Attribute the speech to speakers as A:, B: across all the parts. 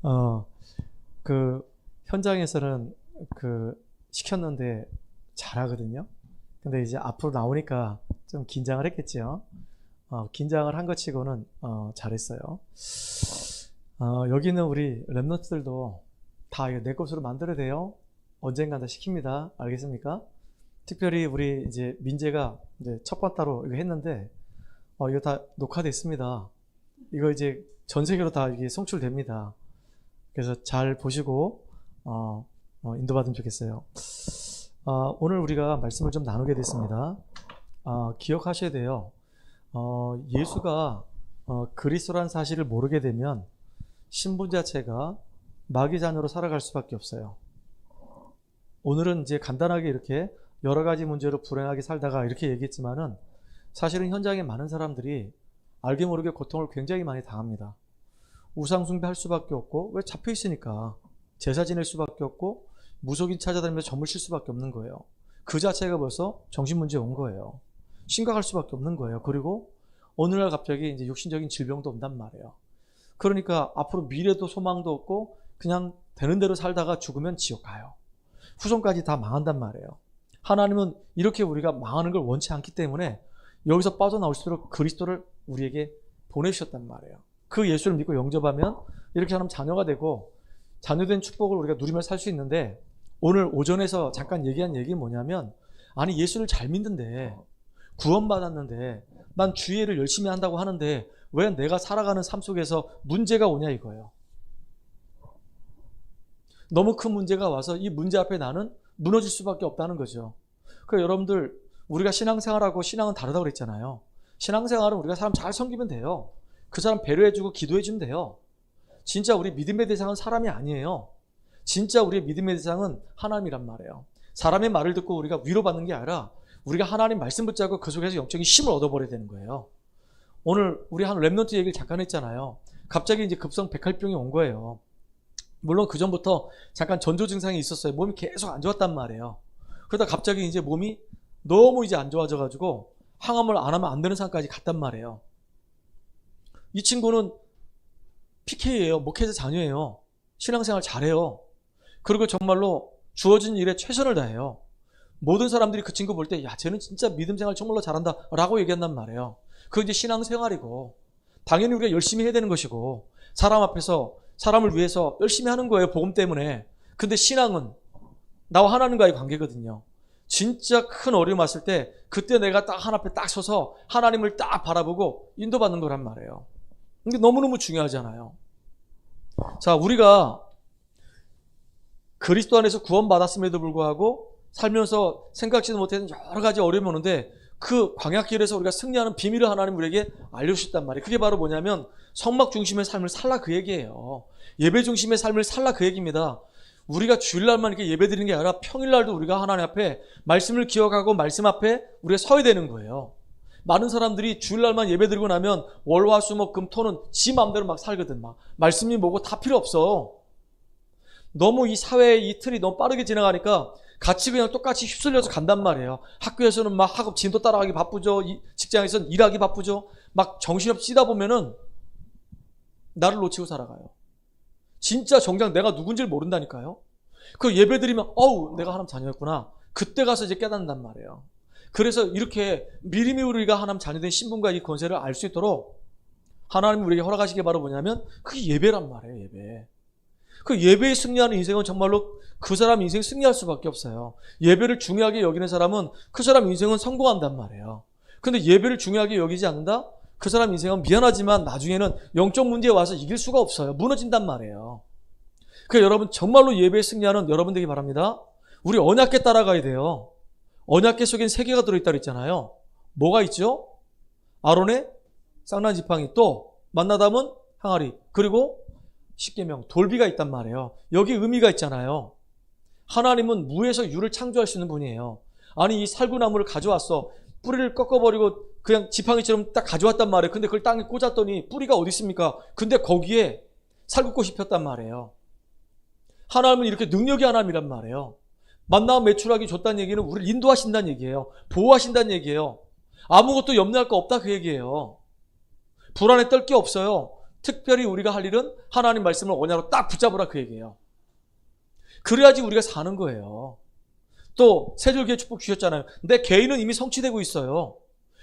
A: 어, 그 현장에서는 시켰는데 잘하거든요. 근데 이제 앞으로 나오니까 좀 긴장을 했겠죠. 긴장을 한 것 치고는 잘했어요. 여기는 우리 랩런트들도 다 이거 내 것으로 만들어야 돼요. 언젠간 다 시킵니다. 알겠습니까? 특별히 우리 이제 민재가 이제 첫 번 따로 이거 했는데 이거 다 녹화됐습니다. 이거 이제 전 세계로 다 이게 송출됩니다. 그래서 잘 보시고 인도받으면 좋겠어요. 오늘 우리가 말씀을 좀 나누게 됐습니다. 기억하셔야 돼요. 예수가 그리스도라는 사실을 모르게 되면 신분 자체가 마귀 자녀로 살아갈 수밖에 없어요. 오늘은 이제 간단하게 이렇게 여러 가지 문제로 불행하게 살다가 이렇게 얘기했지만은 사실은 현장에 많은 사람들이 알게 모르게 고통을 굉장히 많이 당합니다. 우상숭배할 수밖에 없고, 왜 잡혀 있으니까 제사 지낼 수밖에 없고, 무속인 찾아다니면서 점을 칠 수밖에 없는 거예요. 그 자체가 벌써 정신문제에 온 거예요. 심각할 수밖에 없는 거예요. 그리고 어느 날 갑자기 이제 육신적인 질병도 온단 말이에요. 그러니까 앞으로 미래도 소망도 없고 그냥 되는 대로 살다가 죽으면 지옥 가요. 후손까지 다 망한단 말이에요. 하나님은 이렇게 우리가 망하는 걸 원치 않기 때문에 여기서 빠져나올 수 있도록 그리스도를 우리에게 보내주셨단 말이에요. 그 예수를 믿고 영접하면 이렇게 하나님 자녀가 되고 자녀된 축복을 우리가 누리며 살 수 있는데, 오늘 오전에서 잠깐 얘기한 얘기는 뭐냐면, 아니 예수를 잘 믿는데 구원받았는데 난 주의를 열심히 한다고 하는데 왜 내가 살아가는 삶 속에서 문제가 오냐 이거예요. 너무 큰 문제가 와서 이 문제 앞에 나는 무너질 수밖에 없다는 거죠. 그러니까 여러분들, 우리가 신앙생활하고 신앙은 다르다고 그랬잖아요. 신앙생활은 우리가 사람 잘 섬기면 돼요. 그 사람 배려해주고 기도해주면 돼요. 진짜 우리 믿음의 대상은 사람이 아니에요. 진짜 우리의 믿음의 대상은 하나님이란 말이에요. 사람의 말을 듣고 우리가 위로받는 게 아니라 우리가 하나님 말씀 붙잡고 그 속에서 영적인 힘을 얻어버려야 되는 거예요. 오늘 우리 한 랩런트 얘기를 잠깐 했잖아요. 갑자기 이제 급성 백혈병이 온 거예요. 물론 그 전부터 잠깐 전조 증상이 있었어요. 몸이 계속 안 좋았단 말이에요. 그러다 갑자기 이제 몸이 너무 이제 안 좋아져가지고 항암을 안 하면 안 되는 상황까지 갔단 말이에요. 이 친구는 PK예요. 목회자 자녀예요. 신앙생활 잘해요. 그리고 정말로 주어진 일에 최선을 다해요. 모든 사람들이 그 친구 볼 때, 야, 쟤는 진짜 믿음생활 정말로 잘한다 라고 얘기한단 말이에요. 그게 이제 신앙생활이고, 당연히 우리가 열심히 해야 되는 것이고, 사람 앞에서 사람을 위해서 열심히 하는 거예요. 복음 때문에. 근데 신앙은 나와 하나님과의 관계거든요. 진짜 큰 어려움 왔을 때 그때 내가 딱 하나 앞에 딱 서서 하나님을 딱 바라보고 인도받는 거란 말이에요. 이게 너무너무 중요하잖아요. 자, 우리가 그리스도 안에서 구원받았음에도 불구하고 살면서 생각지도 못했던 여러 가지 어려움이 오는데, 그 광야길에서 우리가 승리하는 비밀을 하나님 우리에게 알려주셨단 말이에요. 그게 바로 뭐냐면 성막 중심의 삶을 살라 그 얘기예요. 예배 중심의 삶을 살라 그 얘기입니다. 우리가 주일날만 이렇게 예배 드리는 게 아니라 평일날도 우리가 하나님 앞에 말씀을 기억하고 말씀 앞에 우리가 서야 되는 거예요. 많은 사람들이 주일날만 예배 드리고 나면 월, 화, 수, 목, 금, 토는 지 마음대로 막 살거든. 막 말씀이 뭐고 다 필요 없어. 너무 이 사회의 이 틀이 너무 빠르게 지나가니까 같이 그냥 똑같이 휩쓸려서 간단 말이에요. 학교에서는 막 학업 진도 따라가기 바쁘죠. 직장에서는 일하기 바쁘죠. 막 정신없이 쓰다 보면은 나를 놓치고 살아가요. 진짜 정작 내가 누군지를 모른다니까요. 그 예배 드리면 내가 하나님 자녀였구나. 그때 가서 이제 깨닫는단 말이에요. 그래서 이렇게 미리미리 우리가 하나님 자녀된 신분과 이 권세를 알 수 있도록 하나님이 우리에게 허락하시게 바로 뭐냐면 그게 예배란 말이에요. 예배. 그 예배에 승리하는 인생은 정말로 그 사람 인생 승리할 수밖에 없어요. 예배를 중요하게 여기는 사람은 그 사람 인생은 성공한단 말이에요. 근데 예배를 중요하게 여기지 않는다? 그 사람 인생은 미안하지만 나중에는 영적 문제에 와서 이길 수가 없어요. 무너진단 말이에요. 그러니까 여러분, 정말로 예배에 승리하는 여러분 되기 바랍니다. 우리 언약궤 따라가야 돼요. 언약궤 속엔 3개가 들어있다 그랬잖아요. 뭐가 있죠? 아론의 쌍난 지팡이, 또 만나담은 항아리, 그리고 십계명, 돌비가 있단 말이에요. 여기 의미가 있잖아요. 하나님은 무에서 유를 창조할 수 있는 분이에요. 아니 이 살구나무를 가져왔어. 뿌리를 꺾어버리고 그냥 지팡이처럼 딱 가져왔단 말이에요. 근데 그걸 땅에 꽂았더니 뿌리가 어디 있습니까? 근데 거기에 살구꽃이 폈단 말이에요. 하나님은 이렇게 능력의 하나님이란 말이에요. 만나 매출하기 줬다는 얘기는 우리를 인도하신다는 얘기예요. 보호하신다는 얘기예요. 아무것도 염려할 거 없다 그 얘기예요. 불안에 떨 게 없어요. 특별히 우리가 할 일은 하나님 말씀을 언약으로 딱 붙잡으라 그 얘기예요. 그래야지 우리가 사는 거예요. 또 새줄기의 축복 주셨잖아요. 내 개인은 이미 성취되고 있어요.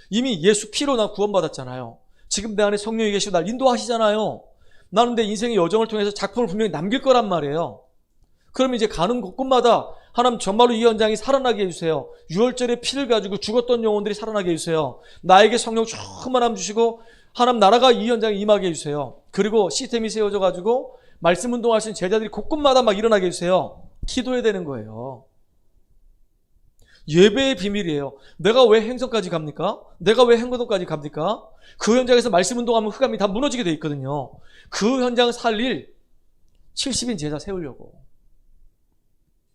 A: 이미 예수 피로 나 구원받았잖아요. 지금 내 안에 성령이 계시고 날 인도하시잖아요. 나는 내 인생의 여정을 통해서 작품을 분명히 남길 거란 말이에요. 그럼 이제 가는 곳곳마다 하나님 정말로 이 현장이 살아나게 해주세요. 유월절에 피를 가지고 죽었던 영혼들이 살아나게 해주세요. 나에게 성령 충만함 주시고 하나님 나라가 이 현장에 임하게 해주세요. 그리고 시스템이 세워져 가지고 말씀 운동할 수 있는 제자들이 곳곳마다 막 일어나게 해주세요. 기도해야 되는 거예요. 예배의 비밀이에요. 내가 왜 행성까지 갑니까? 내가 왜 행거동까지 갑니까? 그 현장에서 말씀 운동하면 흑암이 다 무너지게 돼 있거든요. 그 현장을 살릴 70인 제자 세우려고.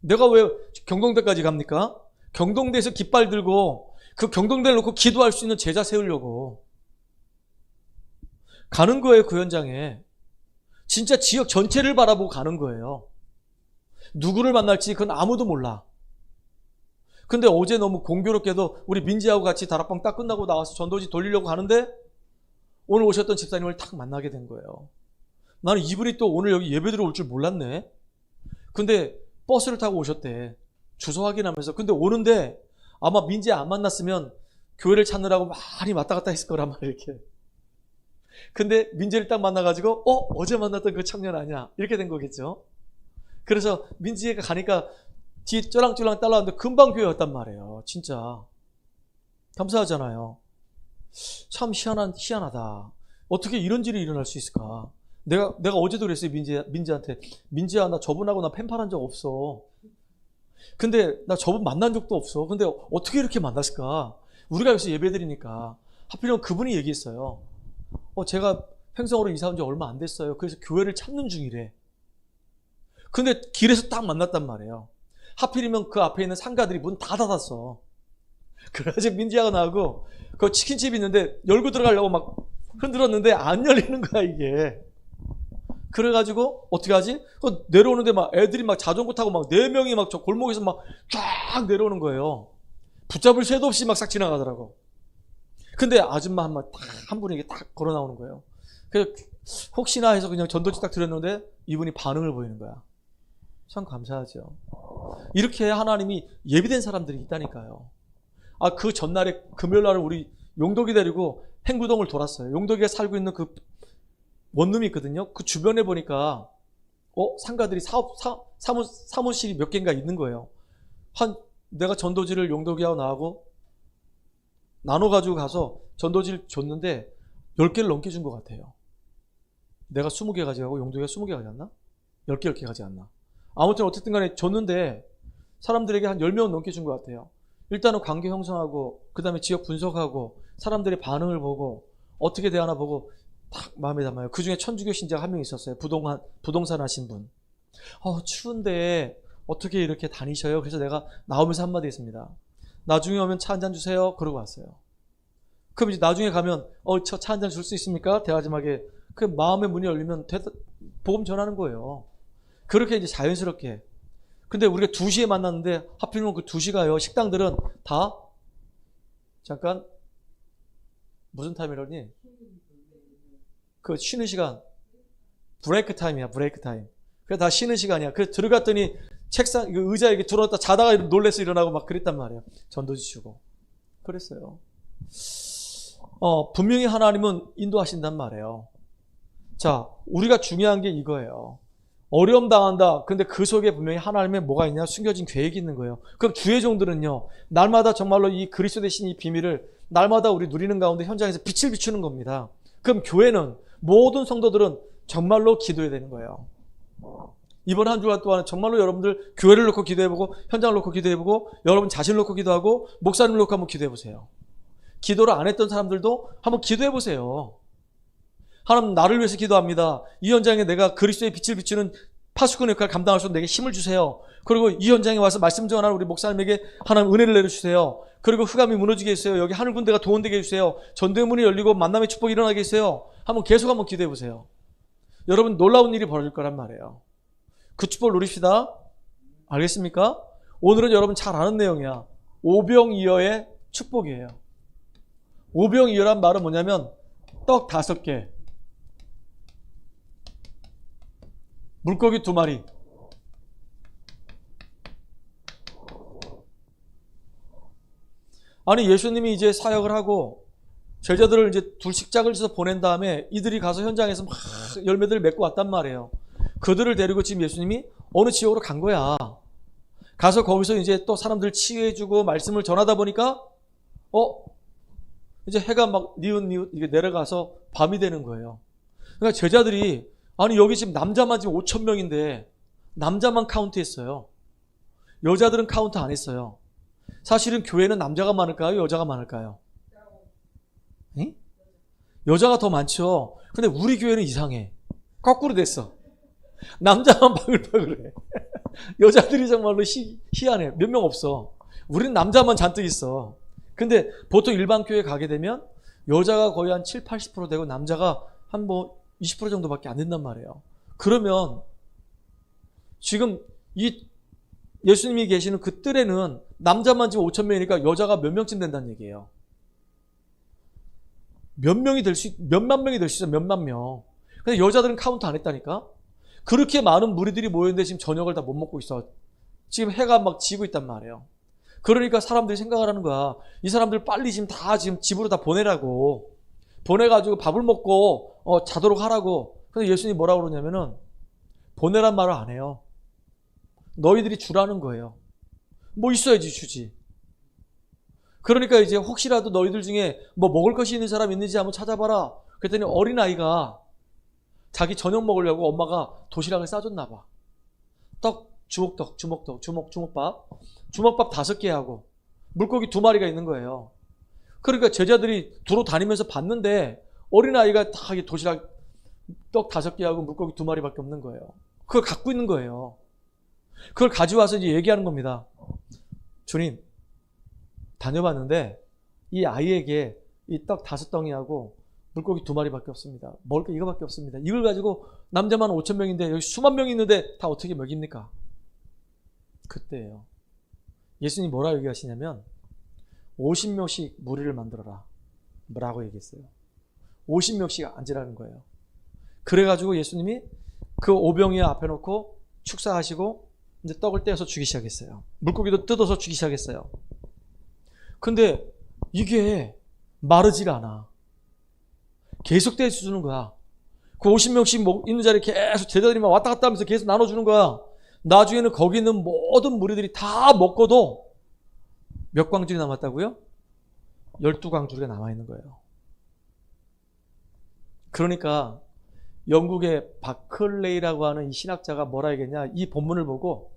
A: 내가 왜 경동대까지 갑니까? 경동대에서 깃발 들고 그 경동대를 놓고 기도할 수 있는 제자 세우려고 가는 거예요. 그 현장에 진짜 지역 전체를 바라보고 가는 거예요. 누구를 만날지 그건 아무도 몰라. 근데 어제 너무 공교롭게도 우리 민지하고 같이 다락방 딱 끝나고 나와서 전도지 돌리려고 가는데 오늘 오셨던 집사님을 딱 만나게 된 거예요. 나는 이분이 또 오늘 여기 예배 들어올 줄 몰랐네. 근데 버스를 타고 오셨대. 주소 확인하면서. 근데 오는데 아마 민지 안 만났으면 교회를 찾느라고 많이 왔다 갔다 했을 거란 말이야, 이렇게. 근데 민지를 딱 만나가지고 어제 만났던 그 청년 아니야, 이렇게 된 거겠죠. 그래서 민지가 가니까 뒤에 쫄랑쫄랑 따라왔는데 금방 교회였단 말이에요. 진짜 감사하잖아요. 참 희한하다. 어떻게 이런 일이 일어날 수 있을까. 내가 어제도 그랬어요. 민지한테. 민지야, 나 저분하고 나 펜팔한 적 없어. 근데 나 저분 만난 적도 없어. 근데 어떻게 이렇게 만났을까. 우리가 여기서 예배드리니까 하필이면 그분이 얘기했어요. 제가 횡성으로 이사 온 지 얼마 안 됐어요. 그래서 교회를 찾는 중이래. 근데 길에서 딱 만났단 말이에요. 하필이면 그 앞에 있는 상가들이 문 다 닫았어. 그래가지고 민지하고 나하고 그 치킨집이 있는데 열고 들어가려고 막 흔들었는데 안 열리는 거야, 이게. 그래가지고 어떻게 하지? 내려오는데 막 애들이 막 자전거 타고 막 4명이 막 저 골목에서 막 쫙 내려오는 거예요. 붙잡을 새도 없이 막 싹 지나가더라고. 근데 아줌마 한 분이 딱 걸어 나오는 거예요. 그래서 혹시나 해서 그냥 전도지 딱 드렸는데 이분이 반응을 보이는 거야. 참 감사하죠. 이렇게 하나님이 예비된 사람들이 있다니까요. 그 전날에 금요일날은 우리 용덕이 데리고 행구동을 돌았어요. 용덕이가 살고 있는 그 원룸이 있거든요. 그 주변에 보니까 상가들이 사무실이 몇 개인가 있는 거예요. 내가 전도지를 용덕이하고 나하고 나눠가지고 가서 전도지를 줬는데 10개를 넘게 준 것 같아요. 내가 20개 가져가고 용덕이가 20개 가져갔나? 10개 가져갔나? 아무튼 어쨌든 간에 줬는데 사람들에게 한 10명 넘게 준 것 같아요. 일단은 관계 형성하고 그 다음에 지역 분석하고 사람들의 반응을 보고 어떻게 대하나 보고 딱 마음에 담아요. 그 중에 천주교 신자가 한 명 있었어요. 부동산 하신 분. 추운데 어떻게 이렇게 다니셔요? 그래서 내가 나오면서 한마디 했습니다. 나중에 오면 차 한잔 주세요. 그러고 왔어요. 그럼 이제 나중에 가면 저 차 한잔 줄 수 있습니까? 대화지막에 그 마음의 문이 열리면 복음 전하는 거예요. 그렇게 이제 자연스럽게. 근데 우리가 2시에 만났는데 하필이면 그 2시가요. 식당들은 다 잠깐 무슨 타임이라니? 그 쉬는 시간. 브레이크 타임이야. 브레이크 타임. 그래 다 쉬는 시간이야. 그래서 들어갔더니 책상 의자에 이렇게 들어왔다 자다가 놀래서 일어나고 막 그랬단 말이에요. 전도지 주고. 그랬어요. 분명히 하나님은 인도하신단 말이에요. 자, 우리가 중요한 게 이거예요. 어려움 당한다. 근데 그 속에 분명히 하나님의 뭐가 있냐? 숨겨진 계획이 있는 거예요. 그럼 주의 종들은요, 날마다 정말로 이 그리스도 되신 이 비밀을 날마다 우리 누리는 가운데 현장에서 빛을 비추는 겁니다. 그럼 교회는, 모든 성도들은 정말로 기도해야 되는 거예요. 이번 한 주간 동안 정말로 여러분들 교회를 놓고 기도해보고, 현장을 놓고 기도해보고, 여러분 자신을 놓고 기도하고, 목사님을 놓고 한번 기도해보세요. 기도를 안 했던 사람들도 한번 기도해보세요. 하나님, 나를 위해서 기도합니다. 이 현장에 내가 그리스도의 빛을 비추는 파수꾼의 역할을 감당할 수 있는 내게 힘을 주세요. 그리고 이 현장에 와서 말씀 전하는 우리 목사님에게 하나님 은혜를 내려주세요. 그리고 흑암이 무너지게 해주세요. 여기 하늘 군대가 도원되게 해주세요. 전도의 문이 열리고 만남의 축복이 일어나게 해주세요. 계속 한번 기도해보세요. 여러분, 놀라운 일이 벌어질 거란 말이에요. 그 축복을 누립시다. 알겠습니까? 오늘은 여러분 잘 아는 내용이야. 오병이어의 축복이에요. 오병이어란 말은 뭐냐면 떡 5개, 물고기 2마리. 아니, 예수님이 이제 사역을 하고 제자들을 이제 둘 식작을 해서 보낸 다음에 이들이 가서 현장에서 막 열매들을 맺고 왔단 말이에요. 그들을 데리고 지금 예수님이 어느 지역으로 간 거야. 가서 거기서 이제 또 사람들 치유해주고 말씀을 전하다 보니까 이제 해가 막 니웃니웃 이게 내려가서 밤이 되는 거예요. 그러니까 제자들이 아니 여기 지금 남자만 지금 5천 명인데 남자만 카운트했어요. 여자들은 카운트 안 했어요. 사실은 교회는 남자가 많을까요? 여자가 많을까요? 응? 여자가 더 많죠. 근데 우리 교회는 이상해. 거꾸로 됐어. 남자만 바글바글해. 여자들이 정말로 희한해. 몇 명 없어. 우리는 남자만 잔뜩 있어. 근데 보통 일반 교회 가게 되면 여자가 거의 한 7, 80% 되고 남자가 한 20% 정도밖에 안 된단 말이에요. 그러면 지금 이 예수님이 계시는 그 뜰에는 남자만 지금 5천 명이니까 여자가 몇 명쯤 된다는 얘기예요. 몇만 명이 될 수 있어. 몇만 명. 근데 여자들은 카운트 안 했다니까. 그렇게 많은 무리들이 모였는데 지금 저녁을 다 못 먹고 있어. 지금 해가 막 지고 있단 말이에요. 그러니까 사람들이 생각을 하는 거야. 이 사람들 빨리 지금 집으로 다 보내라고. 보내가지고 밥을 먹고 자도록 하라고. 근데 예수님이 뭐라고 그러냐면은 보내란 말을 안 해요. 너희들이 주라는 거예요. 뭐 있어야지 주지. 그러니까 이제 혹시라도 너희들 중에 뭐 먹을 것이 있는 사람 있는지 한번 찾아봐라. 그랬더니 어린아이가 자기 저녁 먹으려고 엄마가 도시락을 싸줬나 봐. 주먹밥. 주먹밥 5개 하고 물고기 2마리가 있는 거예요. 그러니까 제자들이 두루 다니면서 봤는데 어린아이가 다 도시락 떡 5개 하고 물고기 2마리밖에 없는 거예요. 그걸 갖고 있는 거예요. 그걸 가져와서 이제 얘기하는 겁니다. 주님, 다녀봤는데 이 아이에게 이 떡 5덩이하고 물고기 2마리밖에 없습니다. 먹을 게 이거밖에 없습니다. 이걸 가지고 남자만 5천 명인데 여기 수만 명이 있는데 다 어떻게 먹입니까? 그때예요. 예수님이 뭐라 얘기하시냐면 50명씩 무리를 만들어라 라고 얘기했어요. 50명씩 앉으라는 거예요. 그래가지고 예수님이 그 오병이어 앞에 놓고 축사하시고 이제 떡을 떼어서 주기 시작했어요. 물고기도 뜯어서 주기 시작했어요. 근데 이게 마르질 않아. 계속 떼서 주는 거야. 그 50명씩 있는 자리에 계속 제자들이 막 왔다 갔다 하면서 계속 나눠주는 거야. 나중에는 거기 있는 모든 무리들이 다 먹고도 몇 광줄이 남았다고요? 12광줄이 남아있는 거예요. 그러니까 영국의 바클레이라고 하는 이 신학자가 뭐라 얘기했냐, 이 본문을 보고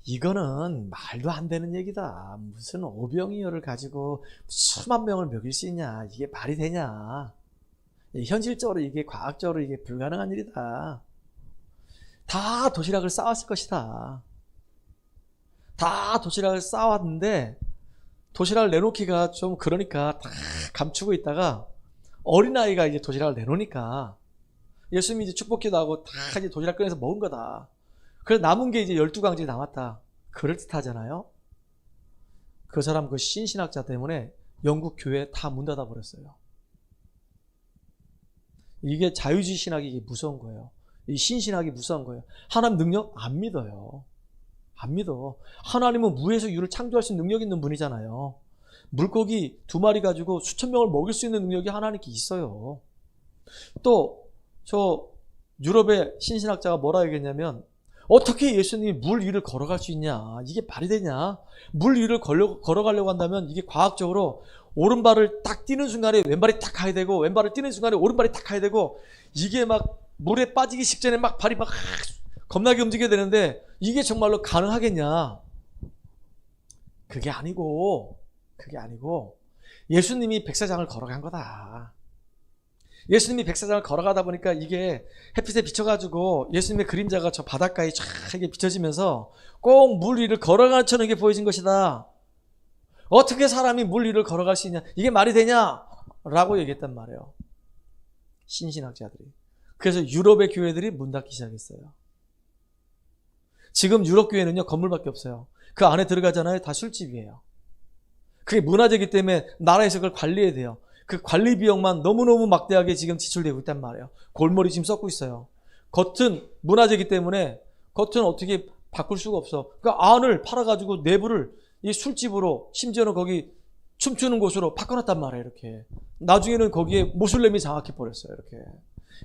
A: 이거는 말도 안 되는 얘기다. 무슨 오병이어를 가지고 수만 명을 먹일 수 있냐. 이게 말이 되냐. 현실적으로 이게 과학적으로 이게 불가능한 일이다. 다 도시락을 싸왔을 것이다. 다 도시락을 싸왔는데 도시락을 내놓기가 좀 그러니까 다 감추고 있다가 어린아이가 이제 도시락을 내놓으니까 예수님이 이제 축복기도 하고 다 이제 도시락 꺼내서 먹은 거다. 그래서 남은 게 이제 12광질이 남았다. 그럴듯하잖아요. 그 사람 그 신신학자 때문에 영국 교회 다 문 닫아 버렸어요. 이게 자유주의 신학이 이게 무서운 거예요. 이 신신학이 무서운 거예요. 하나님 능력 안 믿어요. 안 믿어. 하나님은 무에서 유를 창조할 수 있는 능력 있는 분이잖아요. 물고기 2마리 가지고 수천 명을 먹일 수 있는 능력이 하나님께 있어요. 또 저 유럽의 신신학자가 뭐라 얘기했냐면 어떻게 예수님이 물 위를 걸어갈 수 있냐. 이게 말이 되냐. 물 위를 걸어가려고 한다면 이게 과학적으로 오른발을 딱 뛰는 순간에 왼발이 딱 가야 되고 왼발을 뛰는 순간에 오른발이 딱 가야 되고 이게 막 물에 빠지기 직전에 막 발이 막 겁나게 움직여야 되는데 이게 정말로 가능하겠냐. 그게 아니고 예수님이 백사장을 걸어간 거다. 예수님이 백사장을 걸어가다 보니까 이게 햇빛에 비춰가지고 예수님의 그림자가 저 바닷가에 쫙 이렇게 비춰지면서 꼭 물 위를 걸어가는 처럼 이게 보여진 것이다. 어떻게 사람이 물 위를 걸어갈 수 있냐? 이게 말이 되냐? 라고 얘기했단 말이에요. 신신학자들이. 그래서 유럽의 교회들이 문 닫기 시작했어요. 지금 유럽 교회는요, 건물밖에 없어요. 그 안에 들어가잖아요. 다 술집이에요. 그게 문화재이기 때문에 나라에서 그걸 관리해야 돼요. 그 관리 비용만 너무너무 막대하게 지금 지출되고 있단 말이에요. 골머리 지금 썩고 있어요. 겉은 문화재이기 때문에 겉은 어떻게 바꿀 수가 없어. 그러니까 안을 팔아가지고 내부를 이 술집으로, 심지어는 거기 춤추는 곳으로 바꿔놨단 말이에요. 이렇게. 나중에는 거기에 모슬렘이 장악해버렸어요. 이렇게.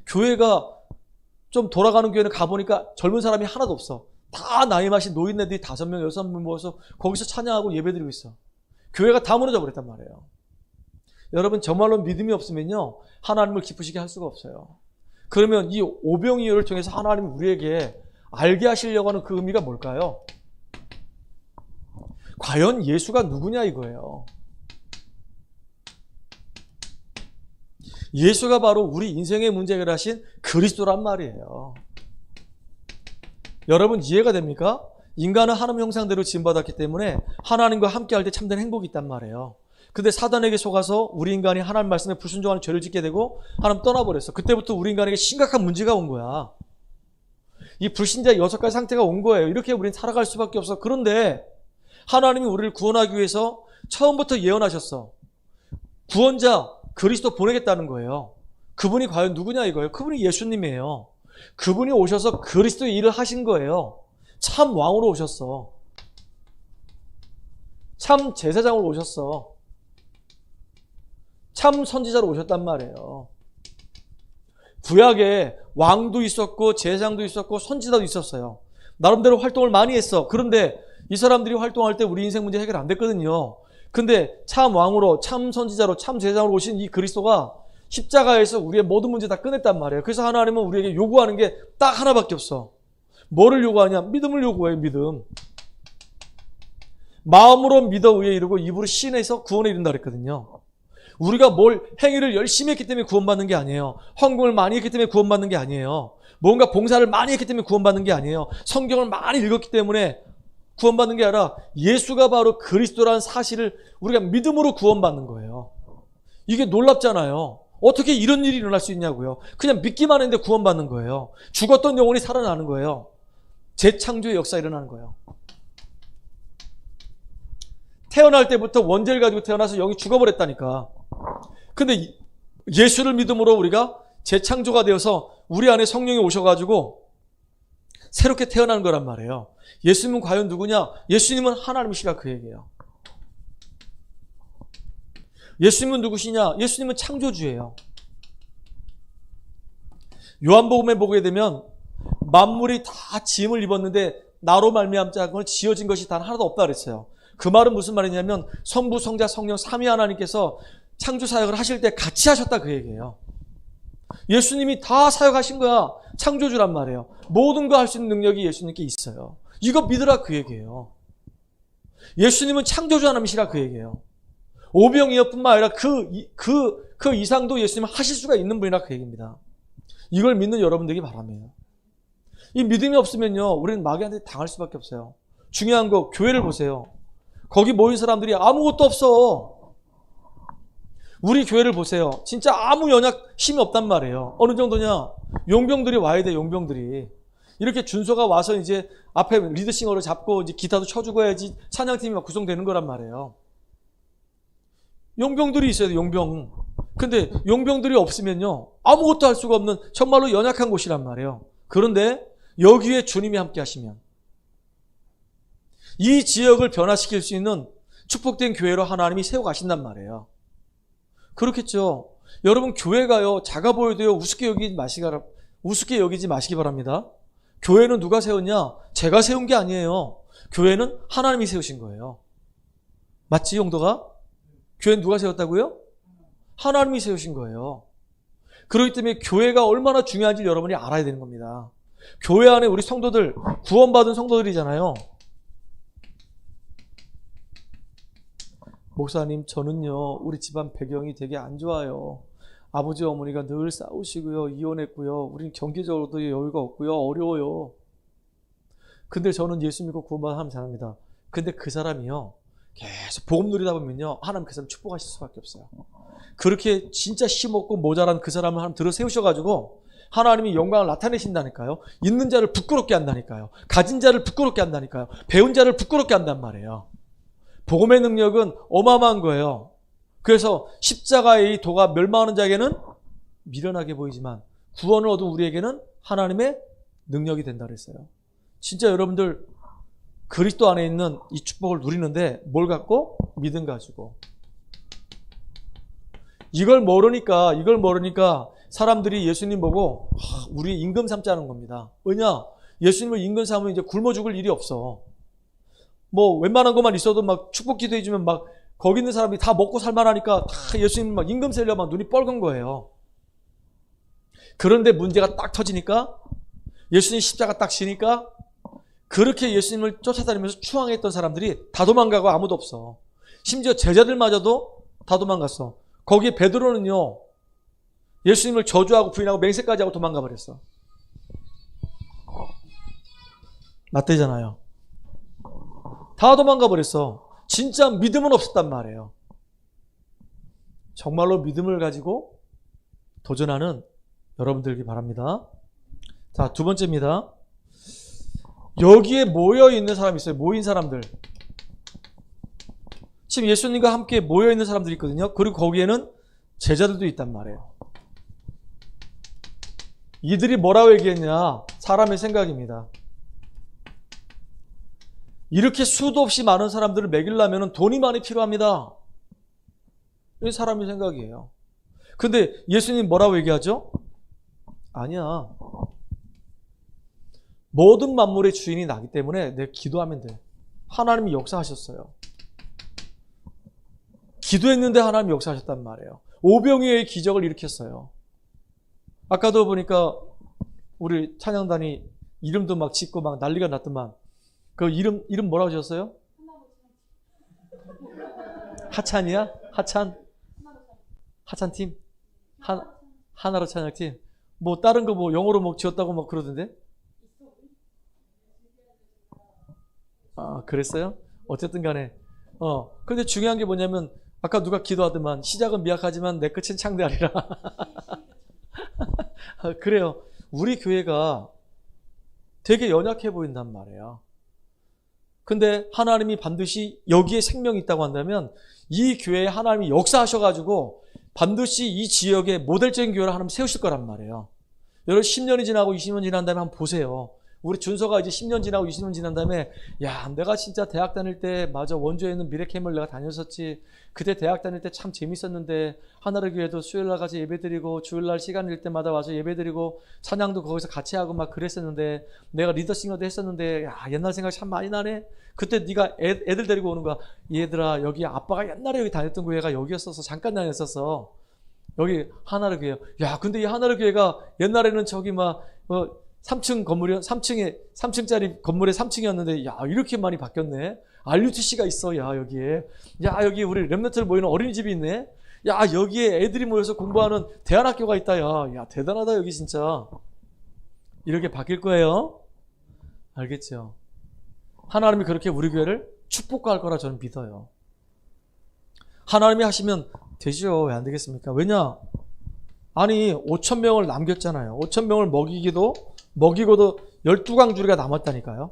A: 교회가 좀 돌아가는 교회는 가보니까 젊은 사람이 하나도 없어. 다 나이 마신 노인네들이 5명, 6명 모여서 거기서 찬양하고 예배드리고 있어. 교회가 다 무너져 버렸단 말이에요. 여러분, 정말로 믿음이 없으면요, 하나님을 기쁘시게 할 수가 없어요. 그러면 이 오병이어를 통해서 하나님이 우리에게 알게 하시려고 하는 그 의미가 뭘까요? 과연 예수가 누구냐 이거예요. 예수가 바로 우리 인생의 문제 해결하신 그리스도란 말이에요. 여러분, 이해가 됩니까? 인간은 하나님 형상대로 지음받았기 때문에 하나님과 함께할 때 참된 행복이 있단 말이에요. 근데 사단에게 속아서 우리 인간이 하나님 말씀에 불순종하는 죄를 짓게 되고 하나님 떠나버렸어. 그때부터 우리 인간에게 심각한 문제가 온 거야. 이 불신자 6가지 상태가 온 거예요. 이렇게 우리는 살아갈 수밖에 없어. 그런데 하나님이 우리를 구원하기 위해서 처음부터 예언하셨어. 구원자 그리스도 보내겠다는 거예요. 그분이 과연 누구냐 이거예요. 그분이 예수님이에요. 그분이 오셔서 그리스도의 일을 하신 거예요. 참 왕으로 오셨어. 참 제사장으로 오셨어. 참 선지자로 오셨단 말이에요. 구약에 왕도 있었고 제사장도 있었고 선지자도 있었어요. 나름대로 활동을 많이 했어. 그런데 이 사람들이 활동할 때 우리 인생 문제 해결 안 됐거든요. 근데 참 왕으로, 참 선지자로, 참 제사장으로 오신 이 그리스도가 십자가에서 우리의 모든 문제 다 끝냈단 말이에요. 그래서 하나님은 우리에게 요구하는 게 딱 하나밖에 없어. 뭐를 요구하냐? 믿음을 요구해요. 믿음. 마음으로 믿어 의에 이르고 입으로 신해서 구원에 이른다 그랬거든요. 우리가 뭘 행위를 열심히 했기 때문에 구원받는 게 아니에요. 헌금을 많이 했기 때문에 구원받는 게 아니에요. 뭔가 봉사를 많이 했기 때문에 구원받는 게 아니에요. 성경을 많이 읽었기 때문에 구원받는 게 아니라 예수가 바로 그리스도라는 사실을 우리가 믿음으로 구원받는 거예요. 이게 놀랍잖아요. 어떻게 이런 일이 일어날 수 있냐고요. 그냥 믿기만 했는데 구원받는 거예요. 죽었던 영혼이 살아나는 거예요. 재창조의 역사가 일어나는 거예요. 태어날 때부터 원죄를 가지고 태어나서 영이 죽어버렸다니까. 근데 예수를 믿음으로 우리가 재창조가 되어서 우리 안에 성령이 오셔가지고 새롭게 태어나는 거란 말이에요. 예수님은 과연 누구냐? 예수님은 하나님이시라 그 얘기예요. 예수님은 누구시냐? 예수님은 창조주예요. 요한복음에 보게 되면 만물이 다 지음을 입었는데 나로 말미암자 지어진 것이 단 하나도 없다 그랬어요. 그 말은 무슨 말이냐면 성부, 성자, 성령 삼위 하나님께서 창조 사역을 하실 때 같이 하셨다 그 얘기예요. 예수님이 다 사역하신 거야. 창조주란 말이에요. 모든 거 할 수 있는 능력이 예수님께 있어요. 이거 믿으라 그 얘기예요. 예수님은 창조주 하나님이시라 그 얘기예요. 오병이어뿐만 아니라 그 이상도 예수님은 하실 수가 있는 분이라 그 얘기입니다. 이걸 믿는 여러분들이 바람이에요. 이 믿음이 없으면요, 우리는 마귀한테 당할 수밖에 없어요. 중요한 거, 교회를 보세요. 거기 모인 사람들이 아무것도 없어. 우리 교회를 보세요. 진짜 아무 연약 힘이 없단 말이에요. 어느 정도냐? 용병들이 와야 돼, 용병들이. 이렇게 준서가 와서 이제 앞에 리드싱어를 잡고 이제 기타도 쳐주고 해야지 찬양팀이 막 구성되는 거란 말이에요. 용병들이 있어야 돼, 용병. 근데 용병들이 없으면요, 아무것도 할 수가 없는 정말로 연약한 곳이란 말이에요. 그런데 여기에 주님이 함께 하시면 이 지역을 변화시킬 수 있는 축복된 교회로 하나님이 세워가신단 말이에요. 그렇겠죠. 여러분, 교회가요, 작아 보여도요, 우습게 여기지 마시기 바랍니다. 교회는 누가 세웠냐? 제가 세운 게 아니에요. 교회는 하나님이 세우신 거예요. 맞지, 용도가? 교회는 누가 세웠다고요? 하나님이 세우신 거예요. 그렇기 때문에 교회가 얼마나 중요한지 여러분이 알아야 되는 겁니다. 교회 안에 우리 성도들, 구원받은 성도들이잖아요. 목사님, 저는요, 우리 집안 배경이 되게 안 좋아요. 아버지, 어머니가 늘 싸우시고요, 이혼했고요, 우린 경제적으로도 여유가 없고요, 어려워요. 근데 저는 예수 믿고 구원받은 사람 잘합니다. 근데 그 사람이요, 계속 복음 누리다 보면요, 하나님 그 사람 축복하실 수밖에 없어요. 그렇게 진짜 힘없고 모자란 그 사람을 하나님 들어 세우셔가지고 하나님이 영광을 나타내신다니까요. 있는 자를 부끄럽게 한다니까요. 가진 자를 부끄럽게 한다니까요. 배운 자를 부끄럽게 한단 말이에요. 복음의 능력은 어마어마한 거예요. 그래서 십자가의 이 도가 멸망하는 자에게는 미련하게 보이지만 구원을 얻은 우리에게는 하나님의 능력이 된다 그랬어요. 진짜 여러분들 그리스도 안에 있는 이 축복을 누리는데 뭘 갖고? 믿음 가지고. 이걸 모르니까 사람들이 예수님 보고 우리 임금 삼자는 겁니다. 왜냐? 예수님을 임금 삼으면 이제 굶어 죽을 일이 없어. 뭐 웬만한 것만 있어도 막 축복 기도해 주면 막 거기 있는 사람이 다 먹고 살만하니까 다 예수님 막 임금 세려고 막 눈이 뻘건 거예요. 그런데 문제가 딱 터지니까 예수님 십자가 딱 지니까 그렇게 예수님을 쫓아다니면서 추앙했던 사람들이 다 도망가고 아무도 없어. 심지어 제자들마저도 다 도망갔어. 거기에 베드로는요, 예수님을 저주하고 부인하고 맹세까지 하고 도망가 버렸어. 맞대잖아요. 다 도망가 버렸어. 진짜 믿음은 없었단 말이에요. 정말로 믿음을 가지고 도전하는 여러분들이 바랍니다. 자, 두 번째입니다. 여기에 모여 있는 사람이 있어요. 모인 사람들. 지금 예수님과 함께 모여 있는 사람들이 있거든요. 그리고 거기에는 제자들도 있단 말이에요. 이들이 뭐라고 얘기했냐? 사람의 생각입니다. 이렇게 수도 없이 많은 사람들을 먹이려면 돈이 많이 필요합니다. 이게 사람의 생각이에요. 근데 예수님 뭐라고 얘기하죠? 아니야. 모든 만물의 주인이 나기 때문에 내가 기도하면 돼. 하나님이 역사하셨어요. 기도했는데 하나님이 역사하셨단 말이에요. 오병이어의 기적을 일으켰어요. 아까도 보니까 우리 찬양단이 이름도 막 짓고 막 난리가 났더만 그 이름 뭐라고 지었어요? 하찬이야? 하찬팀? 하나로 찬양팀? 뭐 다른 거 뭐 영어로 뭐 지었다고 막 그러던데? 아, 그랬어요? 어쨌든 간에 근데 중요한 게 뭐냐면 아까 누가 기도하더만 시작은 미약하지만 내 끝은 창대하리라. 그래요. 우리 교회가 되게 연약해 보인단 말이에요. 근데 하나님이 반드시 여기에 생명이 있다고 한다면 이 교회에 하나님이 역사하셔가지고 반드시 이 지역에 모델적인 교회를 하나님 세우실 거란 말이에요. 여러분 10년이 지나고 20년 지난 다음에 한번 보세요. 우리 준서가 이제 10년 지나고 20년 지난 다음에 야, 내가 진짜 대학 다닐 때 맞아 원주에 있는 미래캠을 내가 다녔었지. 그때 대학 다닐 때 참 재밌었는데 하나를 교회도 수요일날 가서 예배드리고 주일날 시간 낼 때마다 와서 예배드리고 찬양도 거기서 같이 하고 막 그랬었는데 내가 리더싱어도 했었는데 야, 옛날 생각 참 많이 나네. 그때 네가 애들 데리고 오는 거야. 얘들아 여기 아빠가 옛날에 여기 다녔던 교회가 여기였어서 잠깐 다녔었어. 여기 하나를 교회. 야, 근데 이 하나를 교회가 옛날에는 저기 막 3층 건물이 3층짜리 건물에 3층이었는데 야, 이렇게 많이 바뀌었네. RUTC가 있어. 야, 여기에. 야, 여기 우리 랩런트를 모이는 어린이집이 있네. 야, 여기에 애들이 모여서 공부하는 대안학교가 있다. 야, 야, 대단하다 여기 진짜. 이렇게 바뀔 거예요. 알겠죠? 하나님이 그렇게 우리 교회를 축복할 거라 저는 믿어요. 하나님이 하시면 되죠. 왜 안 되겠습니까? 왜냐? 아니 5,000명을 남겼잖아요. 5,000명을 먹이고도 12광주리가 남았다니까요.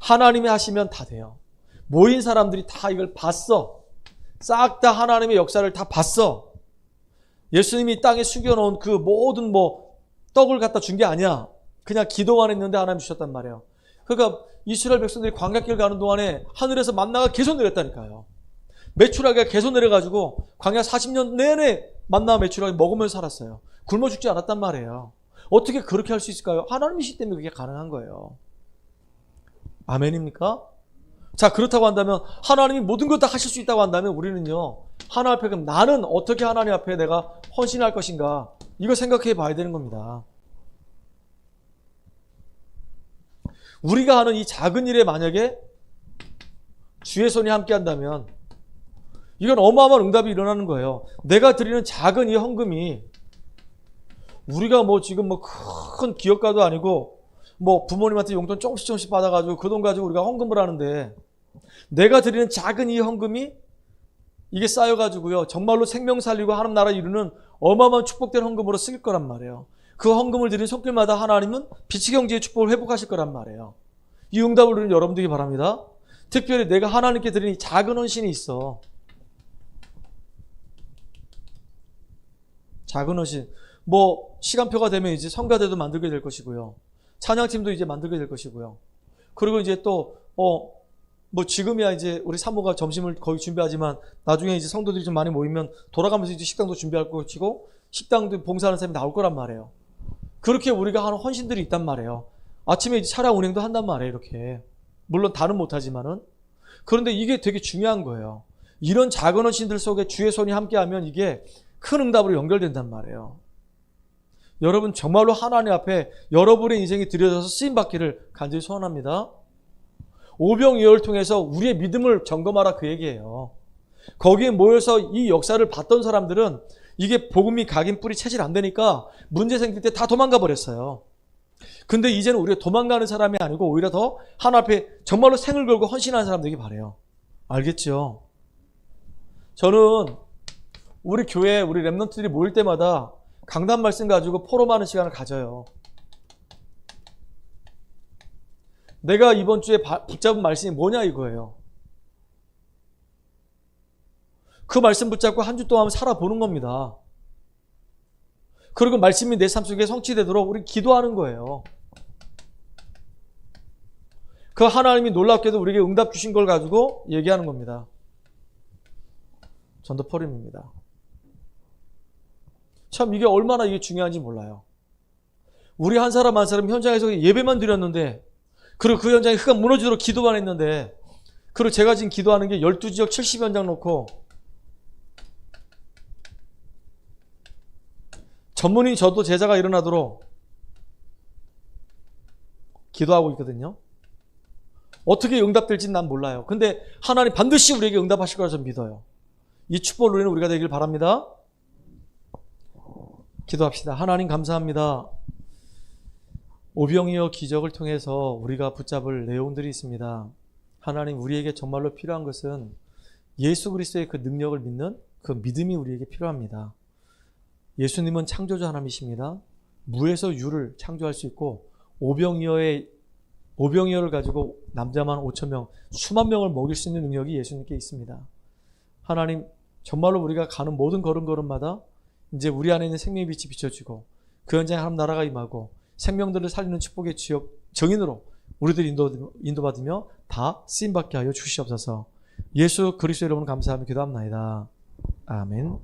A: 하나님이 하시면 다 돼요. 모인 사람들이 다 이걸 봤어. 싹 다 하나님의 역사를 다 봤어. 예수님이 땅에 숙여놓은 그 모든 떡을 갖다 준 게 아니야. 그냥 기도만 했는데 하나님 주셨단 말이에요. 그러니까 이스라엘 백성들이 광야길 가는 동안에 하늘에서 만나가 계속 내렸다니까요. 메추라기가 계속 내려가지고 광야 40년 내내 만나 메추라기 먹으면서 살았어요. 굶어 죽지 않았단 말이에요. 어떻게 그렇게 할 수 있을까요? 하나님이시기 때문에 그게 가능한 거예요. 아멘입니까? 자, 그렇다고 한다면 하나님이 모든 것 다 하실 수 있다고 한다면 우리는요, 하나님 앞에 그럼 나는 어떻게 하나님 앞에 내가 헌신할 것인가, 이거 생각해 봐야 되는 겁니다. 우리가 하는 이 작은 일에 만약에 주의 손이 함께 한다면 이건 어마어마한 응답이 일어나는 거예요. 내가 드리는 작은 이 헌금이 우리가 지금 큰 기업가도 아니고 부모님한테 용돈 조금씩 받아가지고 그 돈 가지고 우리가 헌금을 하는데 내가 드리는 작은 이 헌금이 이게 쌓여가지고요 정말로 생명 살리고 하나님 나라 이루는 어마어마한 축복된 헌금으로 쓰일 거란 말이에요. 그 헌금을 드린 손길마다 하나님은 빛의 경제의 축복을 회복하실 거란 말이에요. 이 응답을 누리는 여러분들이 바랍니다. 특별히 내가 하나님께 드린 이 작은 헌신이 있어. 작은 헌신. 뭐 시간표가 되면 이제 성가대도 만들게 될 것이고요. 찬양팀도 이제 만들게 될 것이고요. 그리고 이제 또 뭐 지금이야 이제 우리 사모가 점심을 거의 준비하지만 나중에 이제 성도들이 좀 많이 모이면 돌아가면서 이제 식당도 준비할 것이고 식당도 봉사하는 사람이 나올 거란 말이에요. 그렇게 우리가 하는 헌신들이 있단 말이에요. 아침에 이제 차량 운행도 한단 말이에요. 이렇게. 물론 다는 못하지만은. 그런데 이게 되게 중요한 거예요. 이런 작은 헌신들 속에 주의 손이 함께하면 이게 큰 응답으로 연결된단 말이에요. 여러분 정말로 하나님 앞에 여러분의 인생이 들여져서 쓰임받기를 간절히 소원합니다. 오병이어를 통해서 우리의 믿음을 점검하라 그 얘기예요. 거기에 모여서 이 역사를 봤던 사람들은 이게 복음이 각인 뿌리 체질 안 되니까 문제 생길 때 다 도망가 버렸어요. 근데 이제는 우리가 도망가는 사람이 아니고 오히려 더 하나님 앞에 정말로 생을 걸고 헌신하는 사람 되기 바라요. 알겠죠? 저는 우리 교회 우리 랩런트들이 모일 때마다 강단 말씀 가지고 포럼하는 시간을 가져요. 내가 이번 주에 붙잡은 말씀이 뭐냐 이거예요. 그 말씀 붙잡고 한 주 동안 살아보는 겁니다. 그리고 말씀이 내 삶 속에 성취되도록 우리 기도하는 거예요. 그 하나님이 놀랍게도 우리에게 응답 주신 걸 가지고 얘기하는 겁니다. 전도 포럼입니다. 참 이게 얼마나 이게 중요한지 몰라요. 우리 한 사람 한 사람 현장에서 예배만 드렸는데 그리고 그 현장에 흙가 무너지도록 기도만 했는데 그리고 제가 지금 기도하는 게 12지역 70현장 놓고 전문인 저도 제자가 일어나도록 기도하고 있거든요. 어떻게 응답될지는 난 몰라요. 근데 하나님 반드시 우리에게 응답하실 거라 저는 믿어요. 이 축복을 누리는 우리가 되길 바랍니다. 기도합시다. 하나님 감사합니다. 오병이어 기적을 통해서 우리가 붙잡을 내용들이 있습니다. 하나님 우리에게 정말로 필요한 것은 예수 그리스도의 그 능력을 믿는 그 믿음이 우리에게 필요합니다. 예수님은 창조주 하나님이십니다. 무에서 유를 창조할 수 있고 오병이어를 가지고 남자만 5,000명, 수만 명을 먹일 수 있는 능력이 예수님께 있습니다. 하나님 정말로 우리가 가는 모든 걸음걸음마다 이제 우리 안에 있는 생명의 빛이 비춰지고 그 현장에 하나님 나라가 임하고 생명들을 살리는 축복의 정인으로 우리들이 인도받으며 다 쓰임받게 하여 주시옵소서. 예수 그리스도 이름으로 감사하며 기도합나이다. 아멘.